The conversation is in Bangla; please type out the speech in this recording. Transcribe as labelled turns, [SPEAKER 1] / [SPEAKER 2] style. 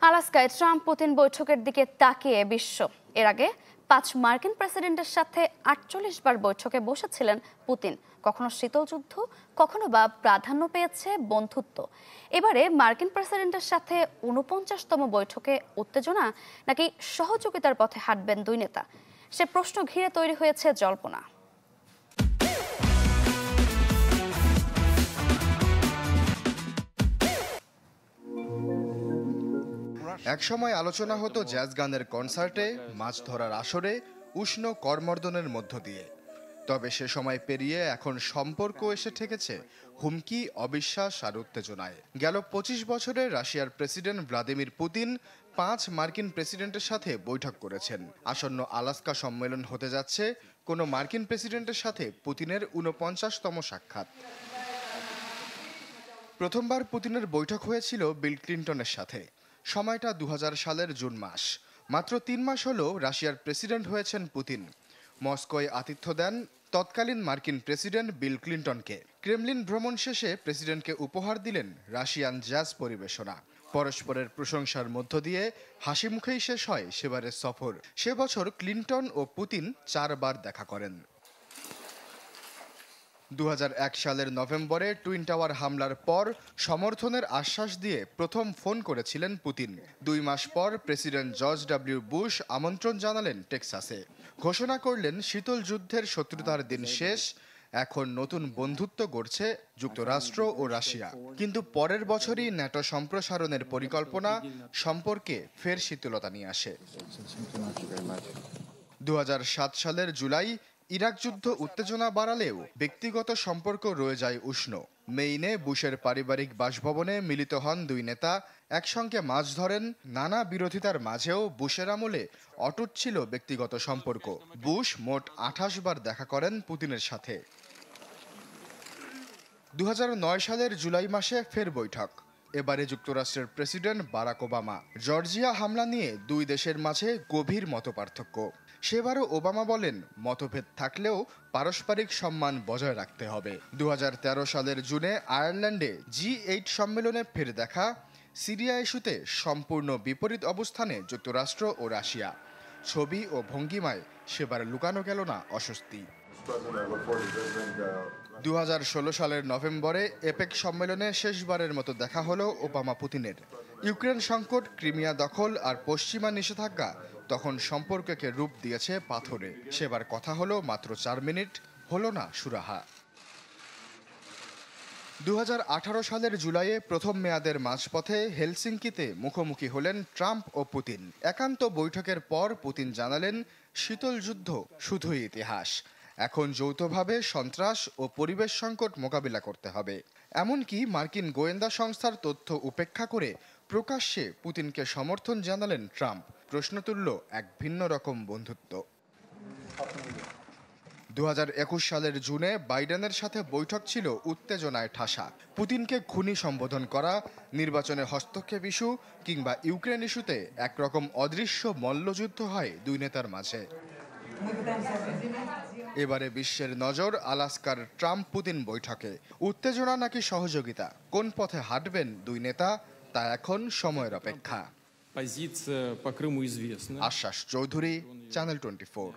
[SPEAKER 1] আলাস্কায় ট্রাম্প পুতিন বৈঠকের দিকে তাকিয়ে বিশ্ব। এর আগে 5 মার্কিন প্রেসিডেন্টের সাথে 48 বার বৈঠকে বসেছিলেন পুতিন। কখনো শীতল যুদ্ধ, কখনো বা প্রাধান্য পেয়েছে বন্ধুত্ব। এবারে মার্কিন প্রেসিডেন্টের সাথে 49তম বৈঠকে উত্তেজনা নাকি সহযোগিতার পথে হাঁটবেন দুই নেতা, সে প্রশ্ন ঘিরে তৈরি হয়েছে জল্পনা।
[SPEAKER 2] একসময় আলোচনা হতো জ্যাজ গানের কনসার্টে, মাছ ধরার আসরে, উষ্ণ করমর্দনের মধ্য দিয়ে। তবে সে সময় পেরিয়ে এখন সম্পর্ক এসে ঠেকেছে হুমকি, অবিশ্বাস আর উত্তেজনায়। গেল 25 বছরে রাশিয়ার প্রেসিডেন্ট ভ্লাদিমির পুতিন 5 মার্কিন প্রেসিডেন্টের সাথে বৈঠক করেছেন। আসন্ন আলাস্কা সম্মেলন হতে যাচ্ছে কোনো মার্কিন প্রেসিডেন্টের সাথে পুতিনের 49তম সাক্ষাৎ। প্রথমবার পুতিনের বৈঠক হয়েছিল বিল ক্লিন্টনের সাথে। সময়টা 2000 সালের জুন মাস। মাত্র 3 মাস হলো রাশিয়ার প্রেসিডেন্ট হয়েছেন পুতিন। মস্কোয় আতিথ্য দেন তৎকালীন মার্কিন প্রেসিডেন্ট বিল ক্লিন্টনকে। ক্রেমলিন ভ্রমণ শেষে প্রেসিডেন্টকে উপহার দিলেন রাশিয়ান জ্যাজ পরিবেশনা। পরস্পরের প্রশংসার মধ্য দিয়ে হাসি মুখেই শেষ হয় সেবারের সফর। সে বছর ক্লিন্টন ও পুতিন 4 বার দেখা করেন। 2001 সালের নভেম্বরে টুইন টাওয়ার হামলার পর সমর্থনের আশ্বাস দিয়ে প্রথম ফোন করেছিলেন পুতিন। 2 মাস পর প্রেসিডেন্ট জর্জ ডব্লিউ বুশ আমন্ত্রণ জানালেন টেক্সাসে। ঘোষণা করলেন শীতল যুদ্ধের শত্রুতার দিন শেষ, এখন নতুন বন্ধুত্ব গড়ছে যুক্তরাষ্ট্র ও রাশিয়া। কিন্তু পরের বছরই ন্যাটো সম্প্রসারণের পরিকল্পনা সম্পর্কে ফের শীতলতা নিয়ে আসে। 2007 সালের জুলাই ইরাক যুদ্ধ উত্তেজনা বাড়ালেও ব্যক্তিগত সম্পর্ক রয়ে যায় উষ্ণ। মেইনে বুশের পারিবারিক বাসভবনে মিলিত হন দুই নেতা, একসঙ্গে মাছ ধরেন। নানা বিরোধিতার মাঝেও বুশের আমলে অটুট ছিল ব্যক্তিগত সম্পর্ক। বুশ মোট 28 বার দেখা করেন পুতিনের সাথে। 2009 সালের জুলাই মাসে ফের বৈঠক। এবারে যুক্তরাষ্ট্রের প্রেসিডেন্ট বারাক ওবামা। জর্জিয়া হামলা নিয়ে দুই দেশের মাঝে গভীর মতপার্থক্য। সেবারও ওবামা বলেন, মতভেদ থাকলেও পারস্পরিক সম্মান বজায় রাখতে হবে। 2013 সালের জুনে আয়ারল্যান্ডে G8 সম্মেলনে ফের দেখা। সিরিয়া ইস্যুতে সম্পূর্ণ বিপরীত অবস্থানে যুক্তরাষ্ট্র ও রাশিয়া। ছবি ও ভঙ্গিমায় সেবার লুকানো গেল না অস্বস্তি। 2016 সালের নভেম্বরে এপেক সম্মেলনে শেষবারের মতো দেখা হলো ওবামা পুতিনের। ইউক্রেন সংকট, ক্রিমিয়া দখল আর পশ্চিমা নিষেধাজ্ঞা তখন সম্পর্ককে রূপ দিয়েছে পাথরে। সেবার কথা হলো মাত্র 4 মিনিট, হলো না সুরাহা। 2018 সালের জুলাইয়ে প্রথম মেয়াদের মাঝপথে হেলসিঙ্কিতে মুখোমুখি হলেন ট্রাম্প ও পুতিন। একান্ত বৈঠকের পর পুতিন জানালেন, শীতল যুদ্ধ শুধুই ইতিহাস, এখন যৌথভাবে সন্ত্রাস ও পরিবেশ সংকট মোকাবিলা করতে হবে। এমনকি মার্কিন গোয়েন্দা সংস্থার তথ্য উপেক্ষা করে প্রকাশ্যে পুতিনকে সমর্থন জানালেন ট্রাম্প। প্রশ্ন তুলল এক ভিন্ন রকম বন্ধুত্ব। 2021 সালের জুনে বাইডেনের সাথে বৈঠক ছিল উত্তেজনায় ঠাসা। পুতিনকে খুনি সম্বোধন করা, নির্বাচনে হস্তক্ষেপ ইস্যু কিংবা ইউক্রেন ইস্যুতে একরকম অদৃশ্য মল্লযুদ্ধ হয় দুই নেতার মাঝে। এবারে বিশ্বের নজর আলাস্কার ট্রাম্প পুতিন বৈঠকে। উত্তেজনা নাকি সহযোগিতা, কোন পথে হাঁটবেন দুই নেতা, তা এখন সময়ের অপেক্ষা। আশ্বাস চৌধুরী, চ্যানেল 24।